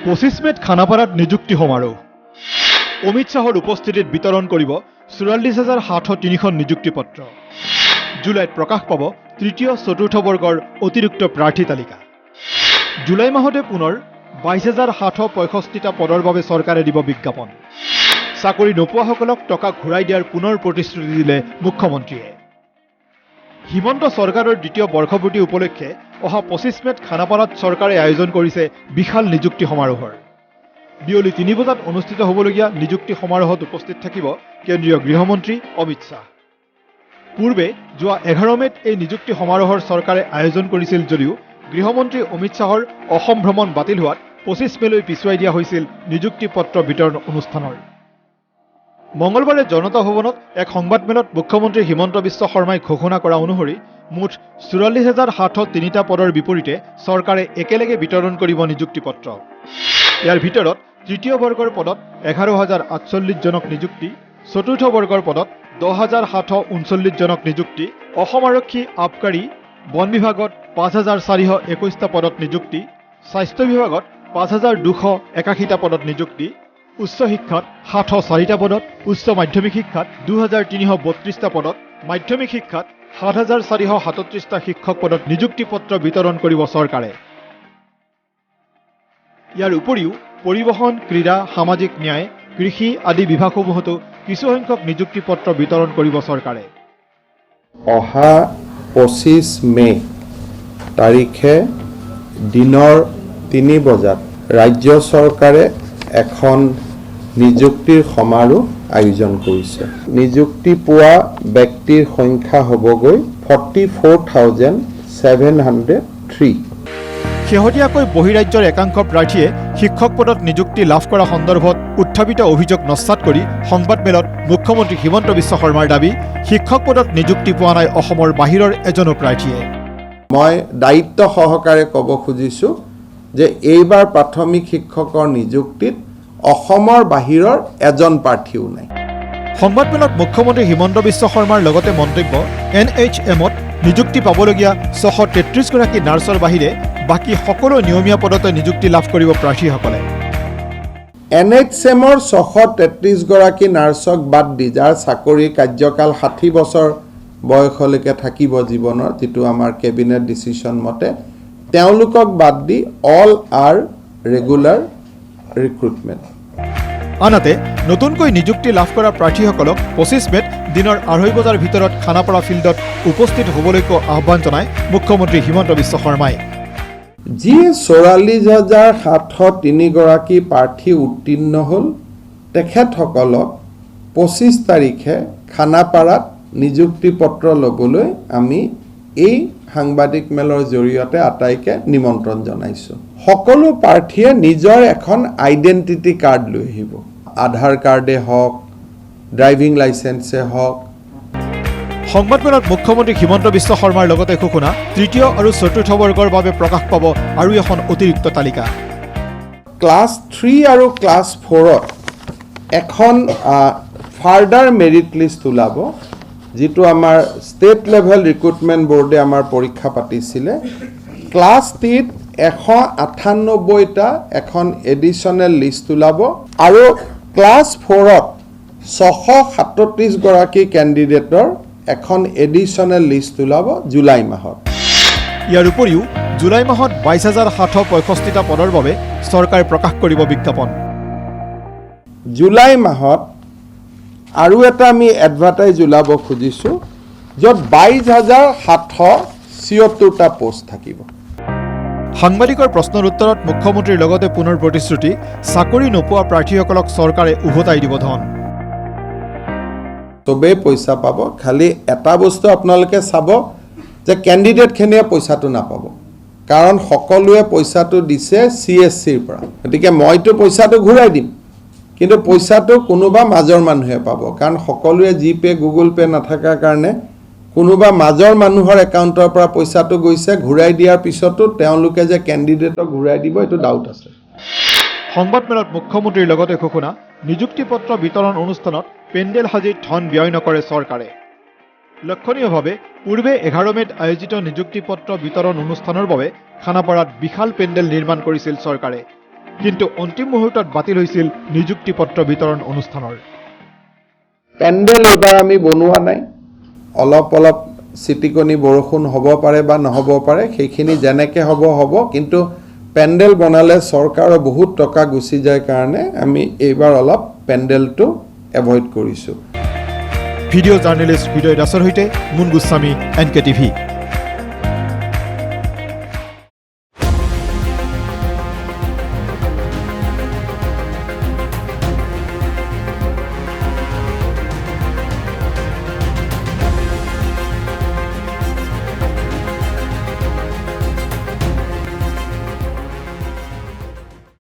25 মেত খানাপাৰাত নিযুক্তি সমাৰোহ। অমিত শ্বাহৰ উপস্থিতিত বিতৰণ কৰিব 44,703খন নিযুক্তি পত্ৰ। জুলাইত প্ৰকাশ পাব তৃতীয় চতুৰ্থ বৰ্গৰ অতিৰিক্ত প্ৰাৰ্থী তালিকা। জুলাই মাহতে পুনৰ 22,765টা পদৰ বাবে চৰকাৰে দিব বিজ্ঞাপন। চাকৰি নোপোৱাসকলক টকা ঘূৰাই দিয়াৰ পুনৰ প্ৰতিশ্ৰুতি দিলে মুখ্যমন্ত্ৰীয়ে। হিমন্ত চৰকাৰৰ দ্বিতীয় বৰ্ষপূৰ্তি উপলক্ষে অহা 25 মেত খানাপাৰাত চৰকাৰে আয়োজন কৰিছে বিশাল নিযুক্তি সমাৰোহৰ। বিয়লি 3 বজাত অনুষ্ঠিত হ'বলগীয়া নিযুক্তি সমাৰোহত উপস্থিত থাকিব কেন্দ্ৰীয় গৃহমন্ত্ৰী অমিত শ্বাহ। পূৰ্বে যোৱা 11 মেত এই নিযুক্তি সমাৰোহৰ চৰকাৰে আয়োজন কৰিছিল যদিও গৃহমন্ত্ৰী অমিত শ্বাহৰ অসম ভ্ৰমণ বাতিল হোৱাত 25 মেলৈ পিছুৱাই দিয়া হৈছিল নিযুক্তি পত্ৰ বিতৰণ অনুষ্ঠানৰ। মঙলবাৰে জনতা ভৱনত এক সংবাদমেলত মুখ্যমন্ত্ৰী হিমন্ত বিশ্ব শৰ্মাই ঘোষণা কৰা অনুসৰি মুঠ 44,703টা পদৰ বিপৰীতে চৰকাৰে একেলগে বিতৰণ কৰিব নিযুক্তি পত্ৰ। ইয়াৰ ভিতৰত তৃতীয় বৰ্গৰ পদত 11,048 জনক নিযুক্তি, চতুৰ্থ বৰ্গৰ পদত 10,739 জনক নিযুক্তি, অসম আৰক্ষী আবকাৰী বন বিভাগত 5,421টা পদত নিযুক্তি, স্বাস্থ্য বিভাগত 5,281টা পদত নিযুক্তি, উচ্চ শিক্ষাত 704টা পদত, উচ্চ মাধ্যমিক শিক্ষাত 2,332টা পদত, মাধ্যমিক শিক্ষাত 7,437টা শিক্ষক পদত নিযুক্তি পত্ৰ বিতৰণ কৰিব চৰকাৰে। ইয়াৰ উপৰিও পৰিবহণ, ক্ৰীড়া, সামাজিক ন্যায়, কৃষি আদি বিভাগসমূহতো কিছুসংখ্যক নিযুক্তি পত্ৰ বিতৰণ কৰিব চৰকাৰে। অহা 25 মে তাৰিখে দিনৰ 3 বজাত ৰাজ্য চৰকাৰে এখন নিযুক্তিৰ সমাৰোহ আয়োজন কৰিছে। নিযুক্তি পোৱা ব্যক্তিৰ সংখ্যা হ'বগৈ 44,703। শেহতীয়াকৈ বহিৰাজ্যৰ একাংশ প্ৰাৰ্থীয়ে শিক্ষক পদত নিযুক্তি লাভ কৰা সন্দৰ্ভত উত্থাপিত অভিযোগ নস্যাৎ কৰি সংবাদমেলত মুখ্যমন্ত্ৰী হিমন্ত বিশ্ব শৰ্মাৰ দাবী, শিক্ষক পদত নিযুক্তি পোৱা নাই অসমৰ বাহিৰৰ এজনো প্ৰাৰ্থীয়ে। মই দায়িত্ব সহকাৰে ক'ব খুজিছোঁ যে এইবাৰ প্ৰাথমিক শিক্ষকৰ নিযুক্তিত অসমৰ বাহিৰৰ এজন প্ৰাৰ্থীও নাই। সংবাদমেলত মুখ্যমন্ত্ৰী হিমন্ত বিশ্ব শৰ্মাৰ লগতে মন্তব্য, NHMত নিযুক্তি পাবলগীয়া 633গৰাকী নাৰ্ছৰ বাহিৰে বাকী সকলো নিয়মীয়া পদতে নিযুক্তি লাভ কৰিব প্ৰাৰ্থীসকলে। NHMৰ 633গৰাকী নাৰ্ছক বাদ দি, যাৰ চাকৰি কাৰ্যকাল 60 বছৰ বয়সলৈকে থাকিব জীৱনৰ, যিটো আমাৰ কেবিনেট ডিচিশ্যন মতে, তেওঁলোকক বাদ the all R regular recruitment. আনহাতে নতুনকৈ নিযুক্তি লাভ কৰা প্ৰাৰ্থীসকলক 25 মেত দিনৰ 2:30 বজাৰ ভিতৰত খানাপাৰা ফিল্ডত উপস্থিত হ'বলৈকো আহ্বান জনায় মুখ্যমন্ত্ৰী হিমন্ত বিশ্ব শৰ্মাই। যি 44,703গৰাকী প্ৰাৰ্থী উত্তীৰ্ণ হ'ল, তেখেতসকলক 25 তাৰিখে খানাপাৰাত নিযুক্তি পত্ৰ ল'বলৈ আমি এই সাংবাদিক মেলৰ জৰিয়তে আটাইকে নিমন্ত্ৰণ জনাইছোঁ। সকলো প্ৰাৰ্থীয়ে নিজৰ এখন আইডেণ্টিটি কাৰ্ড লৈ আহিব। আধাৰ কাৰ্ডে হওক, ড্ৰাইভিং লাইচেন্সে হওক। সংবাদমেলত মুখ্যমন্ত্ৰী হিমন্ত বিশ্ব শৰ্মাৰ লগতে ঘোষণা, তৃতীয় আৰু চতুৰ্থ বৰ্গৰ বাবে প্ৰকাশ পাব আৰু এখন অতিৰিক্ত তালিকা। ক্লাছ 3 আৰু ক্লাছ 4ত এখন ফাৰ্ডাৰ মেৰিট লিষ্ট ওলাব, যিটো আমাৰ ষ্টেট লেভেল ৰিক্ৰুটমেণ্ট বৰ্ডে আমাৰ পৰীক্ষা পাতিছিলে। ক্লাছ 3ত 198টা এখন এডিশ্যনেল লিষ্ট ওলাব আৰু ক্লাছ 4ত 637গৰাকী কেণ্ডিডেটৰ এখন এডিশ্যনেল লিষ্ট ওলাব জুলাই মাহত। ইয়াৰ উপৰিও জুলাই মাহত 22,765টা পদৰ বাবে চৰকাৰে প্ৰকাশ কৰিব বিজ্ঞাপন। জুলাই মাহত আৰু এটা আমি এডভাৰটাইজ ওলাব খুজিছোঁ, য'ত 22,776টা পোষ্ট থাকিব। সাংবাদিকৰ প্ৰশ্নৰ উত্তৰত মুখ্যমন্ত্ৰীৰ লগতে পুনৰ প্ৰতিশ্ৰুতি, চাকৰি নোপোৱা প্ৰাৰ্থীসকলক চৰকাৰে উভতাই দিব ধন। চবেই পইচা পাব, খালি এটা বস্তু আপোনালোকে চাব যে কেণ্ডিডেটখিনিয়ে পইচাটো নাপাব, কাৰণ সকলোৱে পইচাটো দিছে CSCৰ পৰা। গতিকে মইতো পইচাটো ঘূৰাই দিম, কিন্তু পইচাটো কোনোবা মাজৰ মানুহে পাব, কাৰণ সকলোৱে জিপে গুগল পে নাথাকাৰ কাৰণে কোনোবা মাজৰ মানুহৰ একাউণ্টৰ পৰা পইচাটো গৈছে। ঘূৰাই দিয়াৰ পিছতো তেওঁলোকে যে কেণ্ডিডেটক ঘূৰাই দিব, এইটো ডাউট আছে। সংবাদমেলত মুখ্যমন্ত্ৰীৰ লগতে ঘোষণা, নিযুক্তি পত্ৰ বিতৰণ অনুষ্ঠানত পেণ্ডেল সাজি ধন ব্যয় নকৰে চৰকাৰে। লক্ষণীয়ভাৱে পূৰ্বে 11 মেত আয়োজিত নিযুক্তি পত্ৰ বিতৰণ অনুষ্ঠানৰ বাবে খানাপাৰাত বিশাল পেণ্ডেল নিৰ্মাণ কৰিছিল চৰকাৰে। কিন্তু অন্তিম মুহূৰ্তত বাতিল হৈছিল নিযুক্তি পত্ৰ বিতৰণ অনুষ্ঠানৰ। পেণ্ডেল এইবাৰ আমি বনোৱা নাই। অলপ অলপ চিটিকনি বৰষুণ হ'ব পাৰে বা নহ'ব পাৰে, সেইখিনি যেনেকৈ হ'ব কিন্তু পেণ্ডেল বনালে চৰকাৰৰ বহুত টকা গুচি যায় কাৰণে আমি এইবাৰ অলপ পেণ্ডেলটো এভইড কৰিছোঁ। ভিডিঅ' জাৰ্নেলিষ্ট হৃদয় দাসৰ সৈতে মুন গোস্বামী, NKTV।